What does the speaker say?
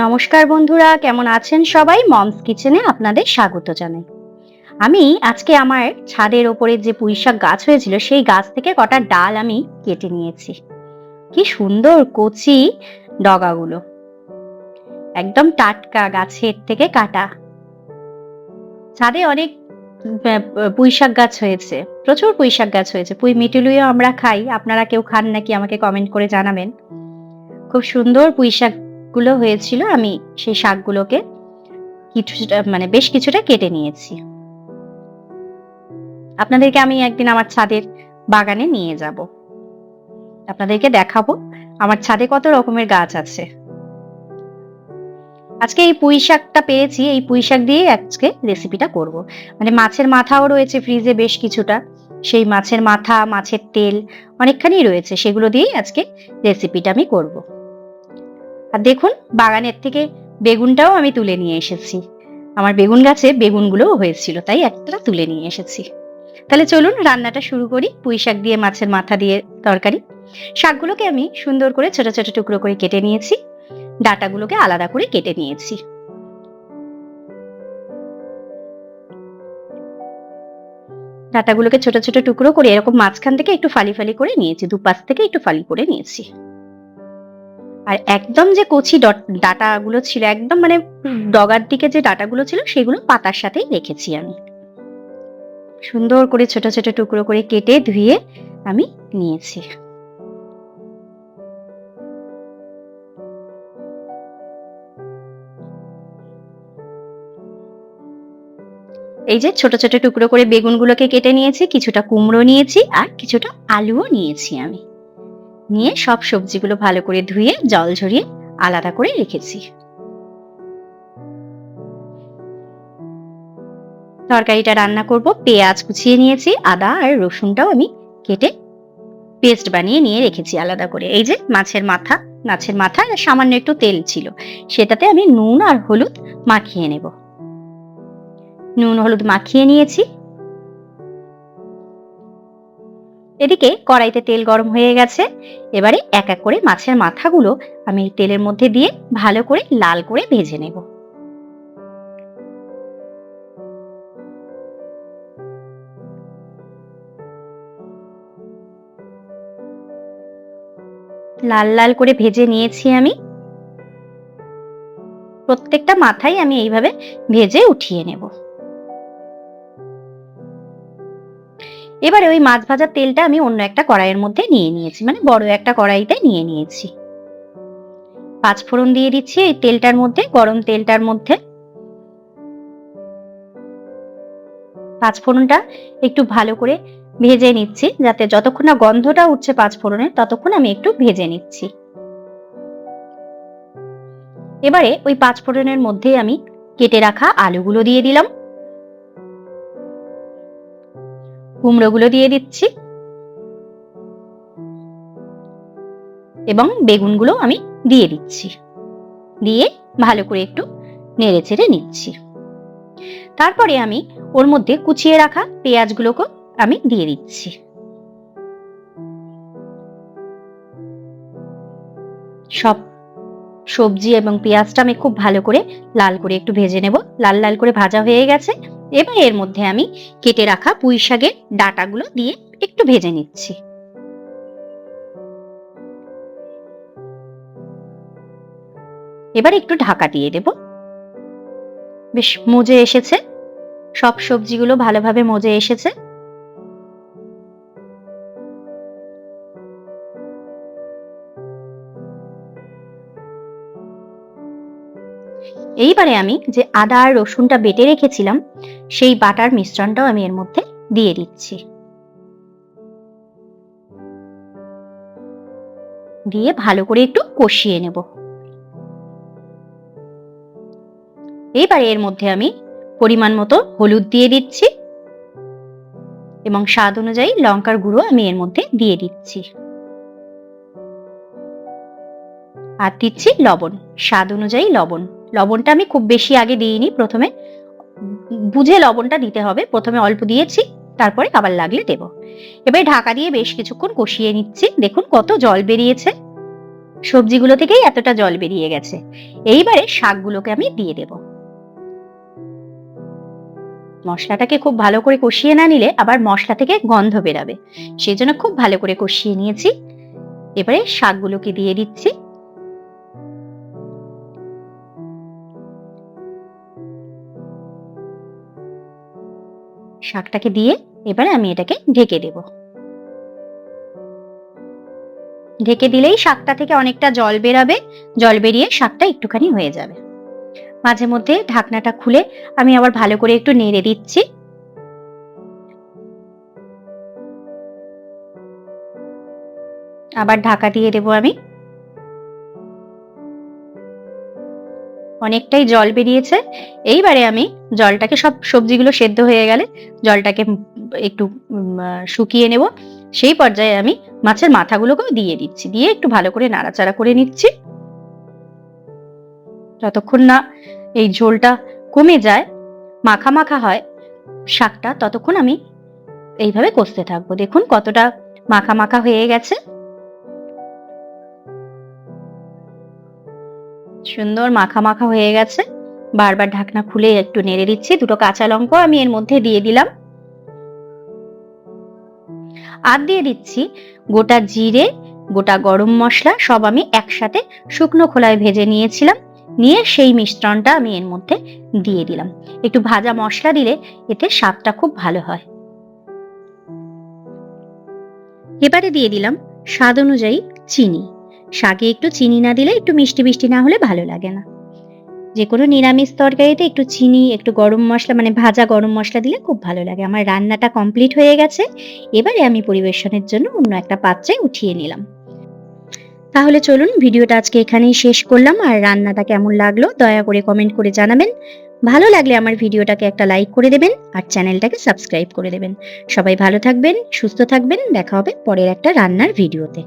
নমস্কার বন্ধুরা, কেমন আছেন সবাই? মমস কিচেনে আপনাদের স্বাগত জানাই। আমি আজকে আমার ছাদের ওপরে যে পুঁইশাক গাছ হয়েছিল সেই গাছ থেকে কটা ডাল আমি কেটে নিয়েছি। কি সুন্দর কচি ডগাগুলো, একদম টাটকা গাছের থেকে কাটা। ছাদে অনেক পুঁইশাক গাছ হয়েছে, প্রচুর পুঁইশাক গাছ হয়েছে। পুঁই মিটুলিও আমরা খাই, আপনারা কেউ খান নাকি আমাকে কমেন্ট করে জানাবেন। খুব সুন্দর পুঁইশাক গুলো হয়েছিল, আমি সেই শাকগুলোকে কিছুটা বেশ কিছুটা কেটে নিয়েছি। আপনাদেরকে আমি একদিন আমার ছাদের বাগানে নিয়ে যাব, আপনাদেরকে দেখাবো আমার ছাদে কত রকমের গাছ আছে। আজকে এই পুঁই শাকটা পেয়েছি, এই পুঁই শাক দিয়ে আজকে রেসিপিটা করব। মাছের মাথাও রয়েছে ফ্রিজে বেশ কিছুটা, সেই মাছের মাথা, মাছের তেল অনেকখানি রয়েছে, সেগুলো দিয়েই আজকে রেসিপিটা আমি করব। আর দেখুন, বাগানের থেকে বেগুনটাও আমি তুলে নিয়ে এসেছি। আমার বেগুন গাছে বেগুনগুলোও হয়েছিল, তাই একটা তুলে নিয়ে এসেছি। তাহলে চলুন রান্নাটা শুরু করি। পুঁই শাক দিয়ে মাছের মাথা দিয়ে তরকারি। শাকগুলোকে আমি সুন্দর করে ছোট ছোট টুকরো করে কেটে নিয়েছি, ডাঁটাগুলোকে আলাদা করে কেটে নিয়েছি। ডাঁটাগুলোকে ছোট ছোট টুকরো করে এরকম মাঝখান থেকে একটু ফালি ফালি করে নিয়েছি, দুপাশ থেকে একটু ফালি করে নিয়েছি। আর একদম যে কচি ডাঁটাগুলো ছিল, একদম ডগার দিকে যে ডাঁটাগুলো ছিল সেগুলো পাতার সাথেই রেখেছি আমি। সুন্দর করে ছোট ছোট টুকরো করে কেটে ধুয়ে আমি নিয়েছি। এই যে ছোট ছোট টুকরো করে বেগুনগুলোকে কেটে নিয়েছি, কিছুটা কুমড়ো নিয়েছি আর কিছুটা আলুও নিয়েছি আমি। নিয়ে সব সবজিগুলো ভালো করে ধুয়ে জল ঝরিয়ে আলাদা করে রেখেছি। তরকারিটা রান্না করব, পেঁয়াজ কুচিয়ে নিয়েছি, আদা আর রসুনটাও আমি কেটে পেস্ট বানিয়ে নিয়ে রেখেছি আলাদা করে। এই যে মাছের মাথা আর সামান্য একটু তেল ছিল, সেটাতে আমি নুন আর হলুদ মাখিয়ে নেব। নুন হলুদ মাখিয়ে নিয়েছি। এদিকে কড়াইতে তেল গরম হয়ে গেছে, এবারে এক এক করে মাছের মাথাগুলো আমি তেলের মধ্যে দিয়ে ভালো করে লাল করে ভেজে নেব। লাল লাল করে ভেজে নিয়েছি আমি। প্রত্যেকটা মাথাই আমি এইভাবে ভেজে উঠিয়ে নেব। এবারে ওই মাছ ভাজার তেলটা আমি অন্য একটা কড়াইয়ের মধ্যে নিয়ে নিয়েছি, বড় একটা কড়াইতে নিয়ে নিয়েছি। পাঁচফোড়ন দিয়ে দিচ্ছি এই তেলটার মধ্যে, গরম তেলটার মধ্যে। পাঁচফোড়নটা একটু ভালো করে ভেজে নিচ্ছি, যাতে যতক্ষণ না গন্ধটা উঠছে পাঁচফোড়নের ততক্ষণ আমি একটু ভেজে নিচ্ছি। এবারে ওই পাঁচফোড়নের মধ্যে আমি কেটে রাখা আলুগুলো দিয়ে দিলাম, কুমড়োগুলো দিয়ে দিচ্ছি এবং বেগুনগুলো আমি দিয়ে দিচ্ছি। দিয়ে ভালো করে একটু নেড়ে চেড়ে নিচ্ছি। তারপরে আমি ওর মধ্যে কুচিয়ে রাখা পেঁয়াজগুলোকে আমি দিয়ে দিচ্ছি। সব সবজি এবং পেঁয়াজটা আমি খুব ভালো করে লাল করে একটু ভেজে নেব। লাল লাল করে ভাজা হয়ে গেছে, এবার এর মধ্যে আমি কেটে রাখা পুঁই শাকের ডাঁটাগুলো দিয়ে একটু ভেজে নিচ্ছি। এবার একটু ঢাকা দিয়ে দেব। বেশ মজে এসেছে, সব সবজিগুলো ভালোভাবে মজে এসেছে। এইবারে আমি যে আদা আর রসুনটা বেটে রেখেছিলাম সেই বাটার মিশ্রণটাও আমি এর মধ্যে দিয়ে দিচ্ছি। দিয়ে ভালো করে একটু কষিয়ে নেব। এইবারে এর মধ্যে আমি পরিমাণ মতো হলুদ দিয়ে দিচ্ছি এবং স্বাদ অনুযায়ী লঙ্কার গুঁড়ো আমি এর মধ্যে দিয়ে দিচ্ছি। আর দিচ্ছি লবণ, স্বাদ অনুযায়ী লবণ। লবণটা আমি খুব বেশি আগে দিইনি, প্রথমে বুঝে লবণটা দিতে হবে। প্রথমে অল্প দিয়েছি, তারপরে আবার লাগলে দেব। এবার ঢাকা দিয়ে বেশ কিছুক্ষণ কষিয়ে নিচ্ছি। দেখুন কত জল বেরিয়েছে। সবজিগুলো থেকেই এতটা জল বেরিয়ে গেছে। এইবারে শাকগুলোকে আমি দিয়ে দেব। মশলাটাকে খুব ভালো করে কষিয়ে না নিলে আবার মশলা থেকে গন্ধ বেরাবে, সেই জন্য খুব ভালো করে কষিয়ে নিয়েছি। এবারে শাকগুলোকে দিয়ে দিচ্ছি। শাকটাকে দিয়ে এবারে আমি এটাকে ঢেকে দেব। ঢেকে দিলেই শাকটা থেকে অনেকটা জল বেরাবে, জল বেরিয়ে শাকটা একটুখানি হয়ে যাবে। মাঝে মধ্যে ঢাকনাটা খুলে আমি আবার ভালো করে একটু নেড়ে দিচ্ছি। আবার ঢাকা দিয়ে দেব আমি। অনেকটাই জল বেরিয়েছে। এইবারে আমি জলটাকে, সব সবজিগুলো সেদ্ধ হয়ে গেলে জলটাকে একটু শুকিয়ে নেব। সেই পর্যায়ে আমি মাছের মাথাগুলোকেও দিয়ে দিচ্ছি, দিয়ে একটু ভালো করে নাড়াচাড়া করে নিচ্ছি। যতক্ষণ না এই ঝোলটা কমে যায়, মাখা মাখা হয় শাকটা, ততক্ষণ আমি এইভাবে কষতে থাকবো। দেখুন কতটা মাখা মাখা হয়ে গেছে, সুন্দর মাখা মাখা হয়ে গেছে। বারবার ঢাকনা খুলে একটু নেড়ে দিচ্ছি। দুটো কাঁচা লঙ্কা আমি এর মধ্যে দিয়ে দিলাম। আর দিয়ে দিচ্ছি গোটা জিরে, গোটা গরম মশলা, সব আমি একসাথে শুকনো খোলায় ভেজে নিয়েছিলাম। নিয়ে সেই মিশ্রণটা আমি এর মধ্যে দিয়ে দিলাম। একটু ভাজা মশলা দিলে এতে স্বাদটা খুব ভালো হয়। এবারে দিয়ে দিলাম স্বাদ অনুযায়ী চিনি। শাকে একটু চিনি না দিলে, একটু মিষ্টি মিষ্টি না হলে ভালো লাগে না। যে কোনো নিরামিষ তরকারিতে একটু চিনি, একটু গরম মশলা, মানে ভাজা গরম মশলা দিলে খুব ভালো লাগে। আমার রান্নাটা কমপ্লিট হয়ে গেছে। এবারে আমি পরিবেশনের জন্য অন্য একটা পাত্রে উঠিয়ে নিলাম। তাহলে চলুন, ভিডিওটা আজকে এখানেই শেষ করলাম। আর রান্নাটা কেমন লাগলো দয়া করে কমেন্ট করে জানাবেন। ভালো লাগলে আমার ভিডিওটাকে একটা লাইক করে দেবেন আর চ্যানেলটাকে সাবস্ক্রাইব করে দেবেন। সবাই ভালো থাকবেন, সুস্থ থাকবেন। দেখা হবে পরের একটা রান্নার ভিডিওতে।